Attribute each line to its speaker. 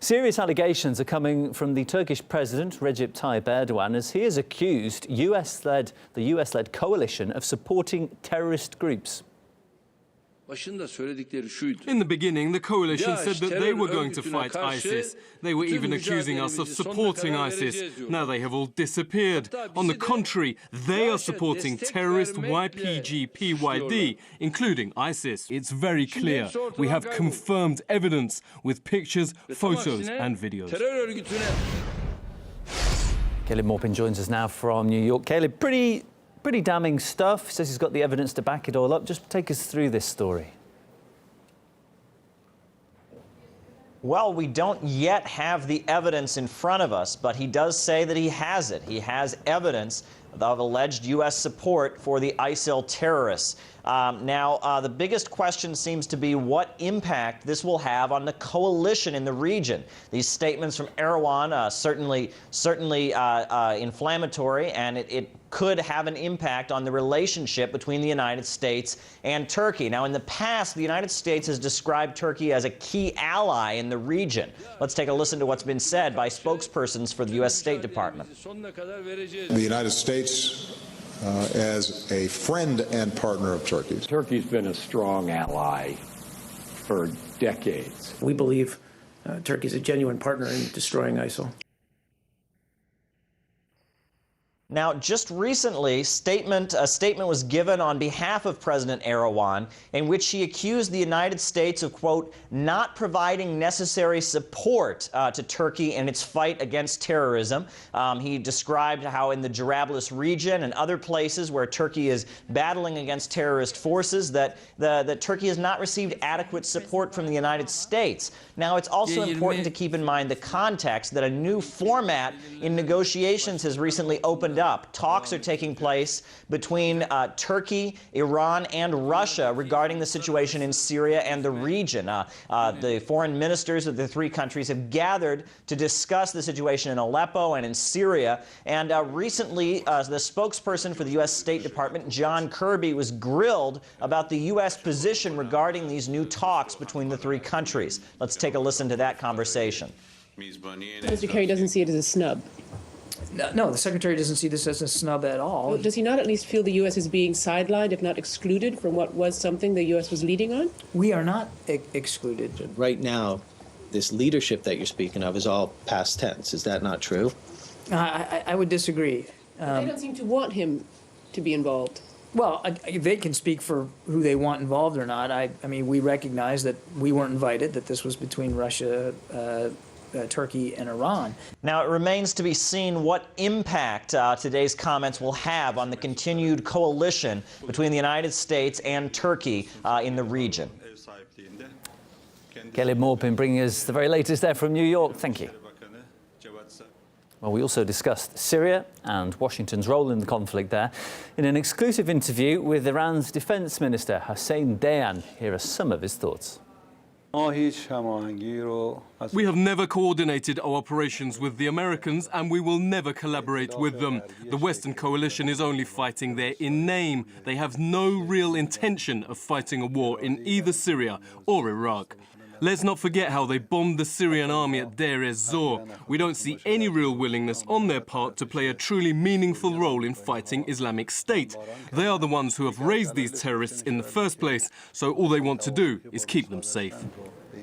Speaker 1: Serious allegations are coming from the Turkish President Recep Tayyip Erdogan as he has accused the US-led coalition of supporting terrorist groups.
Speaker 2: In the beginning, the coalition said that they were going to fight ISIS. They were even accusing us of supporting ISIS. Now they have all disappeared. On the contrary, they are supporting terrorist YPG, PYD, including ISIS. It's very clear. We have confirmed evidence with pictures, photos and videos.
Speaker 1: Caleb Maupin joins us now from New York. Caleb, pretty damning stuff. Says he's got the evidence to back it all up. Just take us through this story.
Speaker 3: Well, we don't yet have the evidence in front of us, but he does say that he has it. He has evidence of alleged U.S. support for the ISIL terrorists. Now, the biggest question seems to be what impact this will have on the coalition in the region. These statements from Erdogan certainly inflammatory, and it could have an impact on the relationship between the United States and Turkey. Now, in the past, the United States has described Turkey as a key ally in the region. Let's take a listen to what's been said by spokespersons for the U.S. State Department.
Speaker 4: The United States as a friend and partner of Turkey.
Speaker 5: Turkey's been a strong ally for decades.
Speaker 6: We believe Turkey is a genuine partner in destroying ISIL.
Speaker 3: Now, just recently, a statement was given on behalf of President Erdogan in which he accused the United States of, quote, not providing necessary support to Turkey in its fight against terrorism. He described how in the Jarablus region and other places where Turkey is battling against terrorist forces that Turkey has not received adequate support from the United States. Now, it's also important to keep in mind the context that a new format in negotiations has recently opened up. Talks are taking place between Turkey, Iran, and Russia regarding the situation in Syria and the region. The foreign ministers of the three countries have gathered to discuss the situation in Aleppo and in Syria. And recently, the spokesperson for the U.S. State Department, John Kirby, was grilled about the U.S. position regarding these new talks between the three countries. Let's take a listen to that conversation.
Speaker 7: Mr. Kerry doesn't see it as a snub.
Speaker 6: No, the Secretary doesn't see this as a snub at all.
Speaker 7: Well, does he not at least feel the U.S. is being sidelined, if not excluded, from what was something the U.S. was leading on?
Speaker 6: We are not excluded.
Speaker 8: Right now, this leadership that you're speaking of is all past tense. Is that not true?
Speaker 6: I would disagree.
Speaker 7: They don't seem to want him to be involved.
Speaker 6: Well, they can speak for who they want involved or not. I mean, we recognize that we weren't invited, that this was between Russia, Turkey and Iran.
Speaker 3: Now, it remains to be seen what impact today's comments will have on the continued coalition between the United States and Turkey in the region.
Speaker 1: Caleb Maupin bringing us the very latest there from New York. Thank you. Well, we also discussed Syria and Washington's role in the conflict there in an exclusive interview with Iran's Defense Minister Hossein Dayan. Here are some of his thoughts.
Speaker 9: We have never coordinated our operations with the Americans, and we will never collaborate with them. The Western coalition is only fighting there in name. They have no real intention of fighting a war in either Syria or Iraq. Let's not forget how they bombed the Syrian army at Deir ez-Zor. We don't see any real willingness on their part to play a truly meaningful role in fighting Islamic State. They are the ones who have raised these terrorists in the first place, so all they want to do is keep them safe.